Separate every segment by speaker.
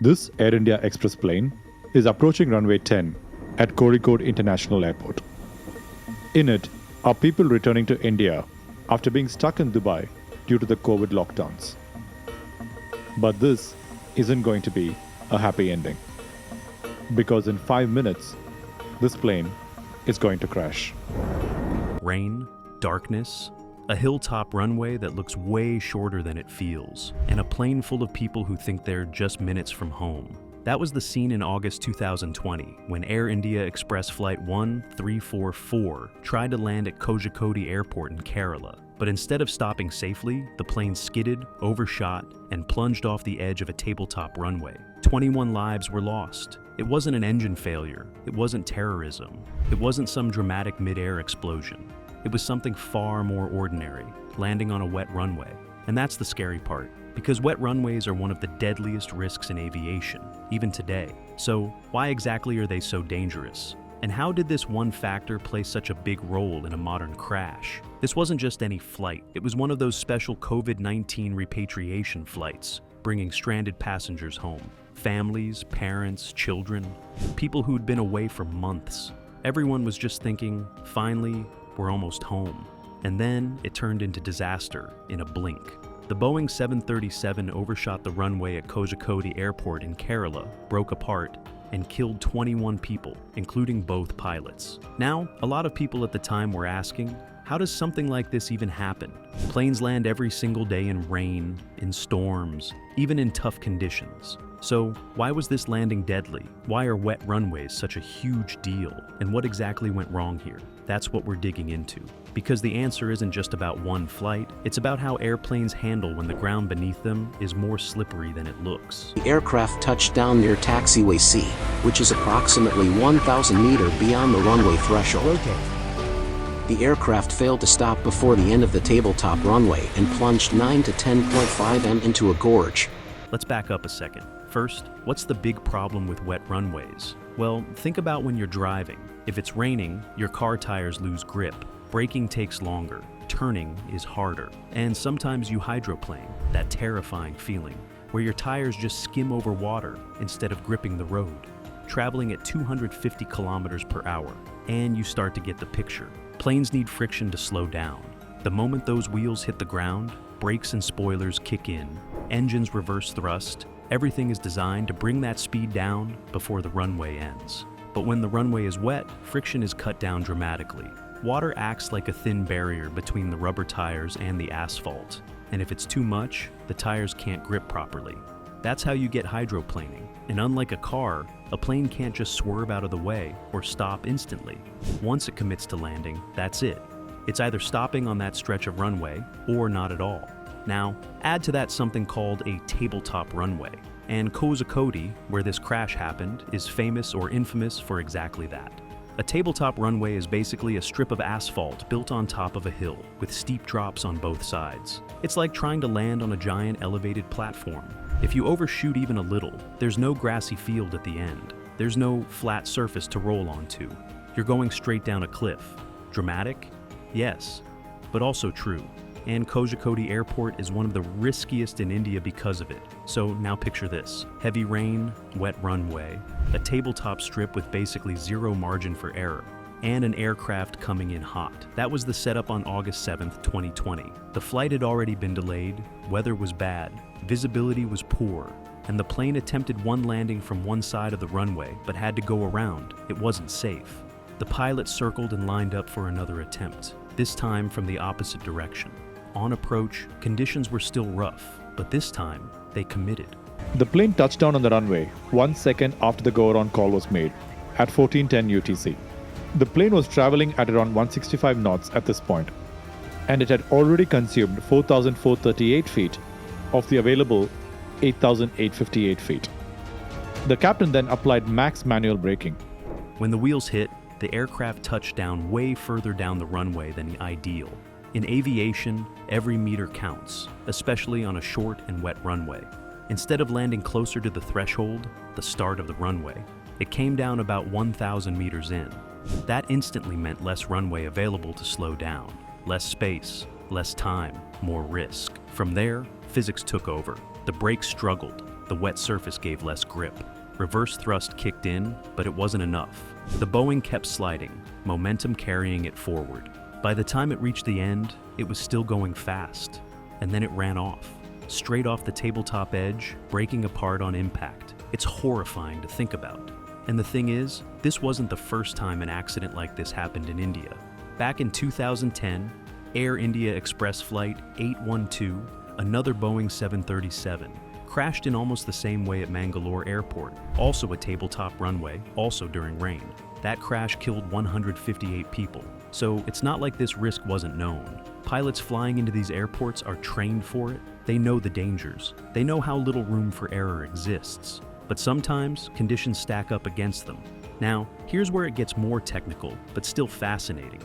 Speaker 1: This Air India Express plane is approaching runway 10 at Kozhikode International Airport. In it are people returning to India after being stuck in Dubai due to the COVID lockdowns. But this isn't going to be a happy ending, because in 5 minutes, this plane is going to crash.
Speaker 2: Rain, darkness, a hilltop runway that looks way shorter than it feels, and a plane full of people who think they're just minutes from home. That was the scene in August 2020 when Air India Express Flight 1344 tried to land at Kozhikode Airport in Kerala. But instead of stopping safely, the plane skidded, overshot, and plunged off the edge of a tabletop runway. 21 lives were lost. It wasn't an engine failure. It wasn't terrorism. It wasn't some dramatic mid-air explosion. It was something far more ordinary, landing on a wet runway. And that's the scary part, because wet runways are one of the deadliest risks in aviation, even today. So why exactly are they so dangerous? And how did this one factor play such a big role in a modern crash? This wasn't just any flight. It was one of those special COVID-19 repatriation flights, bringing stranded passengers home. Families, parents, children, people who'd been away for months. Everyone was just thinking, finally, we're almost home. And then it turned into disaster in a blink. The Boeing 737 overshot the runway at Kozhikode Airport in Kerala, broke apart, and killed 21 people, including both pilots. Now, a lot of people at the time were asking, how does something like this even happen? Planes land every single day in rain, in storms, even in tough conditions. So why was this landing deadly? Why are wet runways such a huge deal? And what exactly went wrong here? That's what we're digging into. Because the answer isn't just about one flight, it's about how airplanes handle when the ground beneath them is more slippery than it looks.
Speaker 3: The aircraft touched down near taxiway C, which is approximately 1,000 meters beyond the runway threshold. The aircraft failed to stop before the end of the tabletop runway and plunged 9 to 10.5 m into a gorge.
Speaker 2: Let's back up a second. First, what's the big problem with wet runways? Well, think about when you're driving. If it's raining, your car tires lose grip. Braking takes longer. Turning is harder. And sometimes you hydroplane, that terrifying feeling, where your tires just skim over water instead of gripping the road. Traveling at 250 kilometers per hour, and you start to get the picture. Planes need friction to slow down. The moment those wheels hit the ground, brakes and spoilers kick in, engines reverse thrust, everything is designed to bring that speed down before the runway ends. But when the runway is wet, friction is cut down dramatically. Water acts like a thin barrier between the rubber tires and the asphalt, and if it's too much, the tires can't grip properly. That's how you get hydroplaning, and unlike a car, a plane can't just swerve out of the way or stop instantly. Once it commits to landing, that's it. It's either stopping on that stretch of runway or not at all. Now, add to that something called a tabletop runway, and Kozhikode, where this crash happened, is famous or infamous for exactly that. A tabletop runway is basically a strip of asphalt built on top of a hill, with steep drops on both sides. It's like trying to land on a giant elevated platform. If you overshoot even a little, there's no grassy field at the end. There's no flat surface to roll onto. You're going straight down a cliff. Dramatic? Yes, but also true. And Kozhikode Airport is one of the riskiest in India because of it. So now picture this: heavy rain, wet runway, a tabletop strip with basically zero margin for error, and an aircraft coming in hot. That was the setup on August 7th, 2020. The flight had already been delayed, weather was bad, visibility was poor, and the plane attempted one landing from one side of the runway but had to go around. It wasn't safe. The pilot circled and lined up for another attempt, this time from the opposite direction. On approach, conditions were still rough, but this time, they committed.
Speaker 1: The plane touched down on the runway 1 second after the go-around call was made, at 14:10 UTC. The plane was traveling at around 165 knots at this point, and it had already consumed 4,438 feet of the available 8,858 feet. The captain then applied max manual braking.
Speaker 2: When the wheels hit, the aircraft touched down way further down the runway than ideal. In aviation, every meter counts, especially on a short and wet runway. Instead of landing closer to the threshold, the start of the runway, it came down about 1,000 meters in. That instantly meant less runway available to slow down, less space, less time, more risk. From there, physics took over. The brakes struggled, the wet surface gave less grip. Reverse thrust kicked in, but it wasn't enough. The Boeing kept sliding, momentum carrying it forward. By the time it reached the end, it was still going fast. And then it ran off, straight off the tabletop edge, breaking apart on impact. It's horrifying to think about. And the thing is, this wasn't the first time an accident like this happened in India. Back in 2010, Air India Express Flight 812, another Boeing 737, crashed in almost the same way at Mangalore Airport, also a tabletop runway, also during rain. That crash killed 158 people, so it's not like this risk wasn't known. Pilots flying into these airports are trained for it. They know the dangers. They know how little room for error exists. But sometimes, conditions stack up against them. Now, here's where it gets more technical, but still fascinating.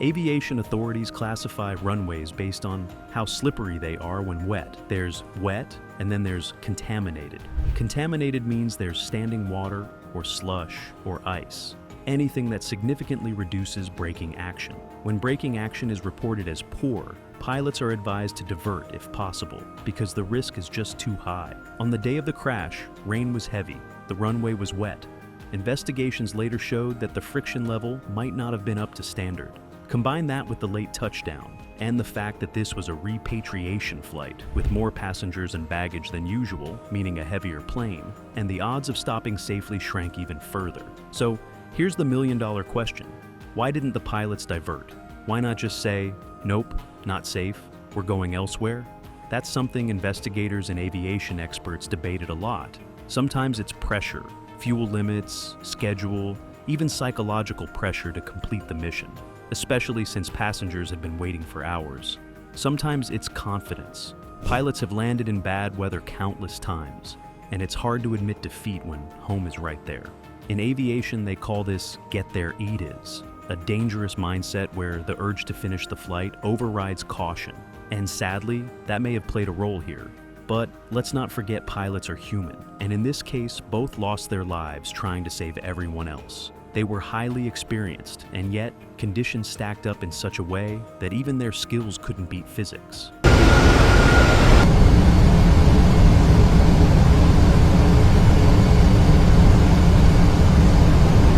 Speaker 2: Aviation authorities classify runways based on how slippery they are when wet. There's wet, and then there's contaminated. Contaminated means there's standing water, or slush, or ice. Anything that significantly reduces braking action. When braking action is reported as poor, pilots are advised to divert if possible, because the risk is just too high. On the day of the crash, rain was heavy, the runway was wet. Investigations later showed that the friction level might not have been up to standard. Combine that with the late touchdown, and the fact that this was a repatriation flight with more passengers and baggage than usual, meaning a heavier plane, and the odds of stopping safely shrank even further. So, here's the million-dollar question. Why didn't the pilots divert? Why not just say, nope, not safe, we're going elsewhere? That's something investigators and aviation experts debated a lot. Sometimes it's pressure, fuel limits, schedule, even psychological pressure to complete the mission, especially since passengers had been waiting for hours. Sometimes it's confidence. Pilots have landed in bad weather countless times, and it's hard to admit defeat when home is right there. In aviation, they call this get there eat is, a dangerous mindset where the urge to finish the flight overrides caution. And sadly, that may have played a role here. But let's not forget pilots are human, and in this case, both lost their lives trying to save everyone else. They were highly experienced, and yet, conditions stacked up in such a way that even their skills couldn't beat physics.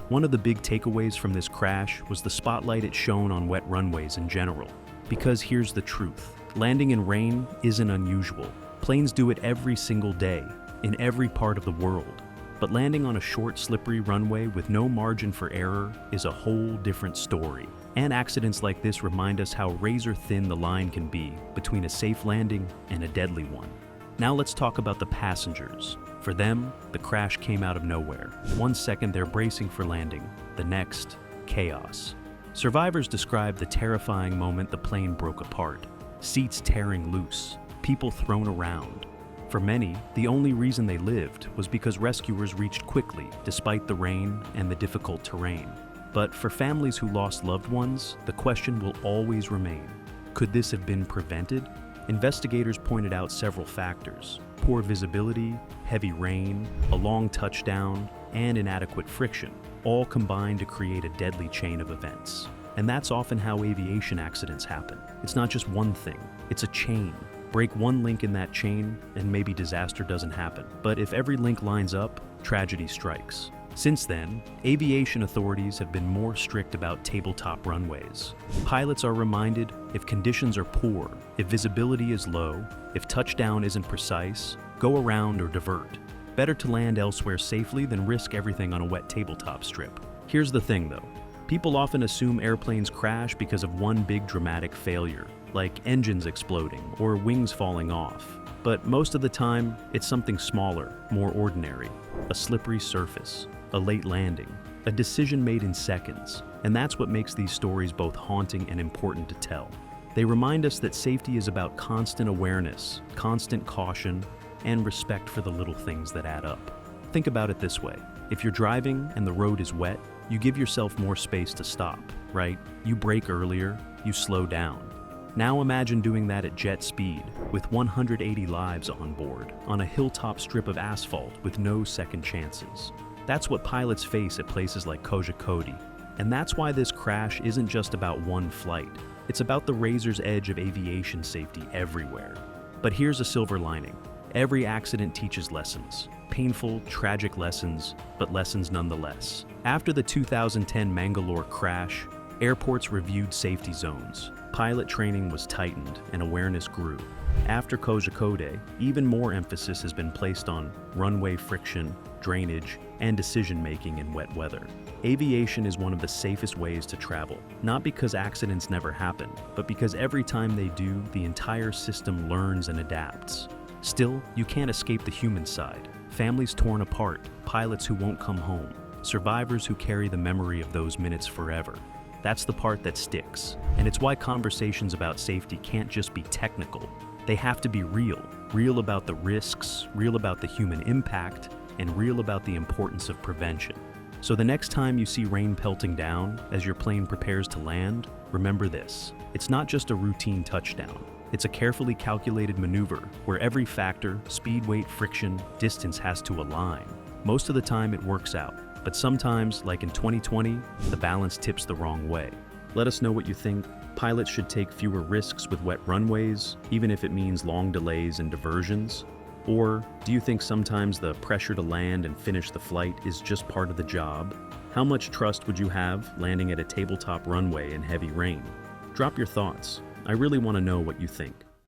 Speaker 2: One of the big takeaways from this crash was the spotlight it shone on wet runways in general. Because here's the truth. Landing in rain isn't unusual. Planes do it every single day, in every part of the world. But landing on a short, slippery runway with no margin for error is a whole different story. And accidents like this remind us how razor-thin the line can be between a safe landing and a deadly one. Now let's talk about the passengers. For them, the crash came out of nowhere. 1 second they're bracing for landing, the next, chaos. Survivors describe the terrifying moment the plane broke apart. Seats tearing loose, people thrown around. For many, the only reason they lived was because rescuers reached quickly, despite the rain and the difficult terrain. But for families who lost loved ones, the question will always remain. Could this have been prevented? Investigators pointed out several factors: poor visibility, heavy rain, a long touchdown, and inadequate friction, all combined to create a deadly chain of events. And that's often how aviation accidents happen. It's not just one thing, it's a chain. Break one link in that chain, and maybe disaster doesn't happen. But if every link lines up, tragedy strikes. Since then, aviation authorities have been more strict about tabletop runways. Pilots are reminded if conditions are poor, if visibility is low, if touchdown isn't precise, go around or divert. Better to land elsewhere safely than risk everything on a wet tabletop strip. Here's the thing though. People often assume airplanes crash because of one big dramatic failure, like engines exploding or wings falling off. But most of the time, it's something smaller, more ordinary. A slippery surface, a late landing, a decision made in seconds. And that's what makes these stories both haunting and important to tell. They remind us that safety is about constant awareness, constant caution, and respect for the little things that add up. Think about it this way. If you're driving and the road is wet, you give yourself more space to stop, right? You brake earlier, you slow down. Now imagine doing that at jet speed, with 180 lives on board, on a hilltop strip of asphalt with no second chances. That's what pilots face at places like Kozhikode. And that's why this crash isn't just about one flight. It's about the razor's edge of aviation safety everywhere. But here's a silver lining. Every accident teaches lessons. Painful, tragic lessons, but lessons nonetheless. After the 2010 Mangalore crash, airports reviewed safety zones. Pilot training was tightened and awareness grew. After Kozhikode, even more emphasis has been placed on runway friction, drainage, and decision-making in wet weather. Aviation is one of the safest ways to travel, not because accidents never happen, but because every time they do, the entire system learns and adapts. Still, you can't escape the human side. Families torn apart, pilots who won't come home, survivors who carry the memory of those minutes forever. That's the part that sticks, and it's why conversations about safety can't just be technical. They have to be real. Real about the risks, real about the human impact, and real about the importance of prevention. So the next time you see rain pelting down as your plane prepares to land, remember this. It's not just a routine touchdown. It's a carefully calculated maneuver where every factor, speed, weight, friction, distance has to align. Most of the time it works out, but sometimes, like in 2020, the balance tips the wrong way. Let us know what you think. Pilots should take fewer risks with wet runways, even if it means long delays and diversions. Or do you think sometimes the pressure to land and finish the flight is just part of the job? How much trust would you have landing at a tabletop runway in heavy rain? Drop your thoughts. I really want to know what you think.